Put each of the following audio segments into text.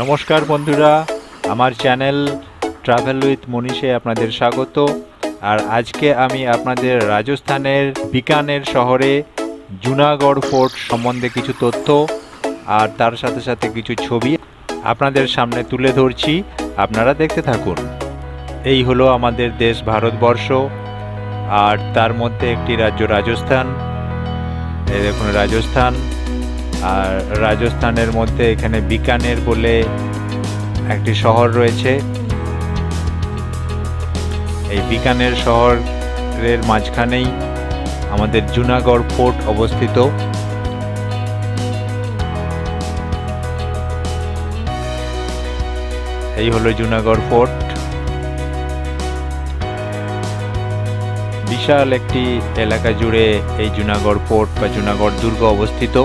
নমস্কার বন্ধুরা, আমার চ্যানেল ট্রাভেল উইথ মনীষে আপনাদের স্বাগত। আর আজকে আমি আপনাদের রাজস্থানের বিকানের শহরে জুনাগড় ফোর্ট সম্বন্ধে কিছু তথ্য আর তার সাথে সাথে কিছু ছবি আপনাদের সামনে তুলে ধরছি। আপনারা দেখতে থাকুন। এই হলো আমাদের দেশ ভারতবর্ষ, আর তার মধ্যে একটি রাজ্য রাজস্থান। এই দেখুন রাজস্থান, আর রাজস্থানের মধ্যে এখানে বিকানের বলে একটি শহর রয়েছে। এই বিকানের শহরের মাঝখানেই আমাদের জুনাগড় ফোর্ট অবস্থিত। এই হলো জুনাগড় ফোর্ট। বিশাল একটি এলাকা জুড়ে এই জুনাগড় ফোর্ট বা জুনাগড় দুর্গ অবস্থিত।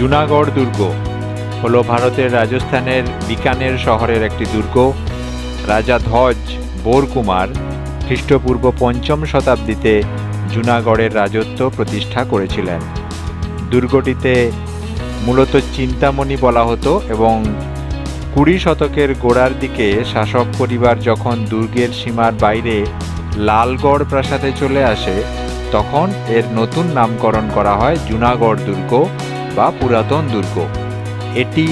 জুনাগড় দুর্গ হলো ভারতের রাজস্থানের বিকানের শহরের একটি দুর্গ। রাজা ধ্বজ বোরকুমার খ্রিস্টপূর্ব ৫ম শতাব্দীতে জুনাগড়ের রাজত্ব প্রতিষ্ঠা করেছিলেন। দুর্গটিতে মূলত চিন্তামণি বলা হতো, এবং ২০ শতকের গোড়ার দিকে শাসক পরিবার যখন দুর্গের সীমার বাইরে লালগড় প্রাসাদে চলে আসে, তখন এর নতুন নামকরণ করা হয় জুনাগড় দুর্গ বা পুরাতন দুর্গ। এটি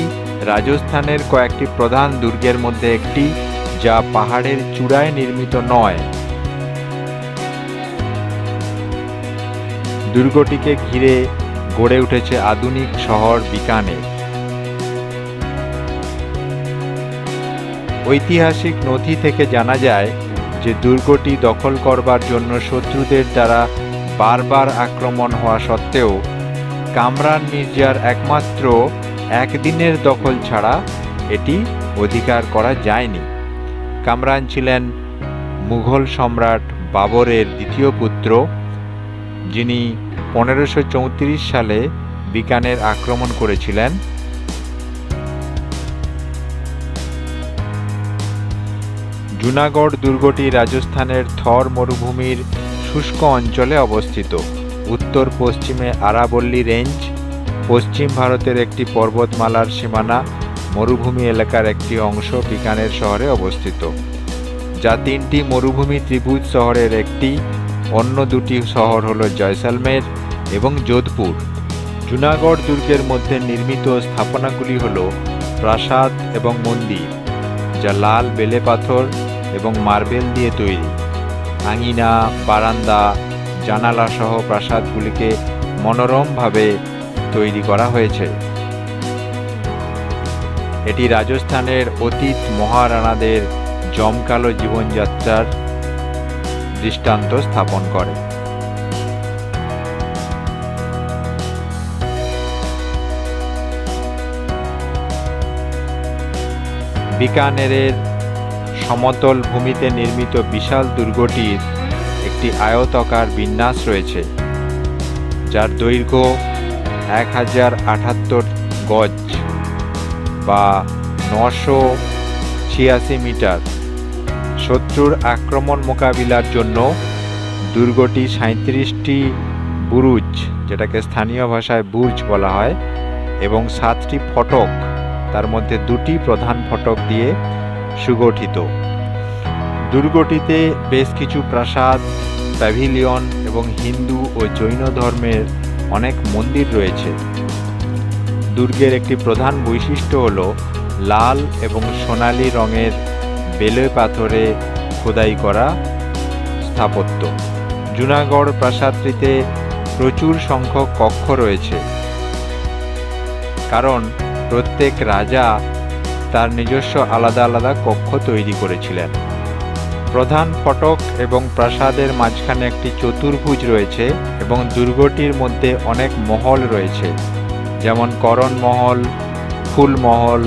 রাজস্থানের কয়েকটি প্রধান দুর্গের মধ্যে একটি, যা পাহাড়ের চূড়ায় নির্মিত নয়। দুর্গটিকে ঘিরে গড়ে উঠেছে আধুনিক শহর বিকানের। ঐতিহাসিক নথি থেকে জানা যায় যে দুর্গটি দখল করবার জন্য শত্রুদের দ্বারা বারবার আক্রমণ হওয়া সত্ত্বেও কামরান মির্জার একমাত্র একদিনের দখল ছাড়া এটি অধিকার করা যায়নি। কামরান ছিলেন মুঘল সম্রাট বাবরের দ্বিতীয় পুত্র, যিনি ১৫৩৪ সালে বিকানের আক্রমণ করেছিলেন। জুনাগড় দুর্গটি রাজস্থানের থর মরুভূমির শুষ্ক অঞ্চলে অবস্থিত। উত্তর পশ্চিমে আরাবল্লী রেঞ্জ, পশ্চিম ভারতের একটি পর্বতমালার সীমানা, মরুভূমি এলাকার একটি অংশ বিকানের শহরে অবস্থিত, যা ৩টি মরুভূমি ত্রিভুজ শহরের একটি। অন্য দুটি শহর হল জয়সালমের এবং যোধপুর। জুনাগড় দুর্গের মধ্যে নির্মিত স্থাপনাগুলি হল প্রাসাদ এবং মন্দির, যা লাল বেলে পাথর এবং মার্বেল দিয়ে তৈরি। আঙিনা, বারান্দা, জানালা সহ প্রাসাদগুলিকে মনোরমভাবে তৈরি করা হয়েছে। এটি রাজস্থানের অতীত মহারানাদের জমকালো জীবনযাত্রার দৃষ্টান্ত স্থাপন করে। বিকানেরের সমতল ভূমিতে নির্মিত বিশাল দুর্গটির একটি আয়তাকার বিন্যাস রয়েছে, যার দৈর্ঘ্য ১০৭৮ গজ বা ৯৮৬ মিটার। শত্রুর আক্রমণ মোকাবিলার জন্য দুর্গটি ৩৭টি বুরুজ, যেটাকে স্থানীয় ভাষায় বুর্জ বলা হয়, এবং ৭টি ফটক, তার মধ্যে ২টি প্রধান ফটক দিয়ে সুগঠিত। দুর্গটিতে বেশ কিছু প্রাসাদ, প্যাভিলিয়ন এবং হিন্দু ও জৈন ধর্মের অনেক মন্দির রয়েছে। দুর্গের একটি প্রধান বৈশিষ্ট্য হল লাল এবং সোনালী রঙের বেলে পাথরে খোদাই করা স্থাপত্য। জুনাগড় প্রাসাদটিতে প্রচুর সংখ্যক কক্ষ রয়েছে, কারণ প্রত্যেক রাজা তার নিজস্ব আলাদা আলাদা কক্ষ তৈরি করেছিলেন। প্রধান ফটক এবং প্রাসাদের মাঝখানে একটি চতুর্ভুজ রয়েছে, এবং দুর্গটির মধ্যে অনেক মহল রয়েছে, যেমন করণ মহল, ফুলমহল,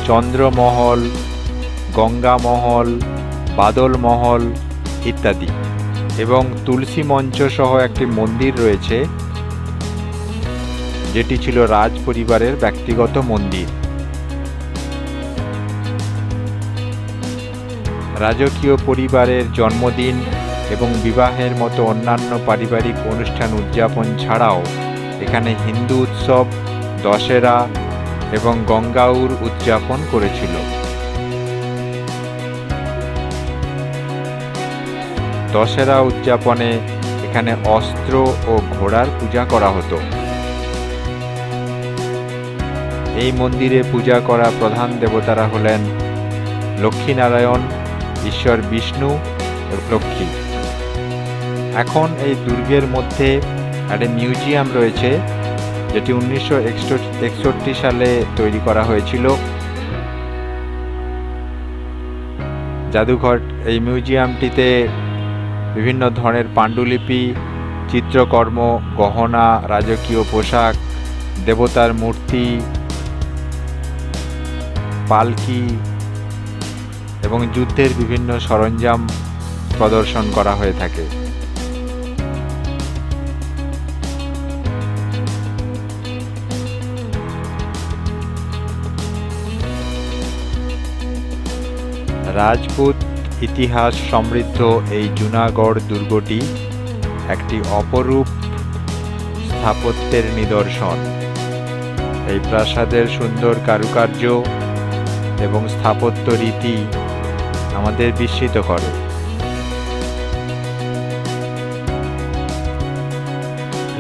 চন্দ্রমহল, গঙ্গা মহল, বাদল মহল ইত্যাদি। এবং তুলসী মঞ্চ সহ একটি মন্দির রয়েছে, যেটি ছিল রাজ পরিবারের ব্যক্তিগত মন্দির। রাজকীয় পরিবারের জন্মদিন এবং বিবাহের মতো অন্যান্য পারিবারিক অনুষ্ঠান উদযাপন ছাড়াও এখানে হিন্দু উৎসব দশেরা এবং গঙ্গাউর উদযাপন করেছিল। দশেরা উদযাপনে এখানে অস্ত্র ও ঘোড়ার পূজা করা হতো। এই মন্দিরে পূজা করা প্রধান দেবতারা হলেন লক্ষ্মীনারায়ণ, ঈশ্বর বিষ্ণু ও লক্ষ্মী। এখন এই দুর্গের মধ্যে একটা মিউজিয়াম রয়েছে, যেটি 1961 সালে তৈরি করা হয়েছিল। জাদুঘর এই মিউজিয়ামটিতে বিভিন্ন ধরনের পাণ্ডুলিপি, চিত্রকর্ম, গহনা, রাজকীয় পোশাক, দেবতার মূর্তি, পালকি এবং যুদ্ধের বিভিন্ন সরঞ্জাম প্রদর্শন করা হয়ে থাকে। রাজপুত ইতিহাস সমৃদ্ধ এই জুনাগড় দুর্গটি একটি অপরূপ স্থাপত্যের নিদর্শন। এই প্রাসাদের সুন্দর কারুকার্য এবং স্থাপত্য রীতি আমাদের বিস্মিত করে।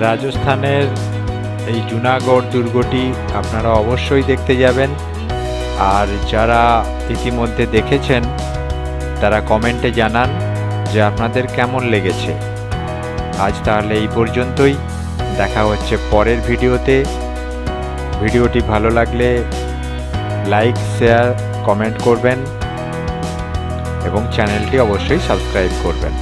রাজস্থানের এই জুনাগড় দুর্গটি আপনারা অবশ্যই দেখতে যাবেন, আর যারা ইতিমধ্যে দেখেছেন তারা কমেন্টে জানান যে আপনাদের কেমন লেগেছে। আজ তাহলে এই পর্যন্তই, দেখা হচ্ছে পরের ভিডিওতে। ভিডিওটি ভালো লাগলে লাইক, শেয়ার, কমেন্ট করবেন এবং চ্যানেলটি অবশ্যই সাবস্ক্রাইব করবেন।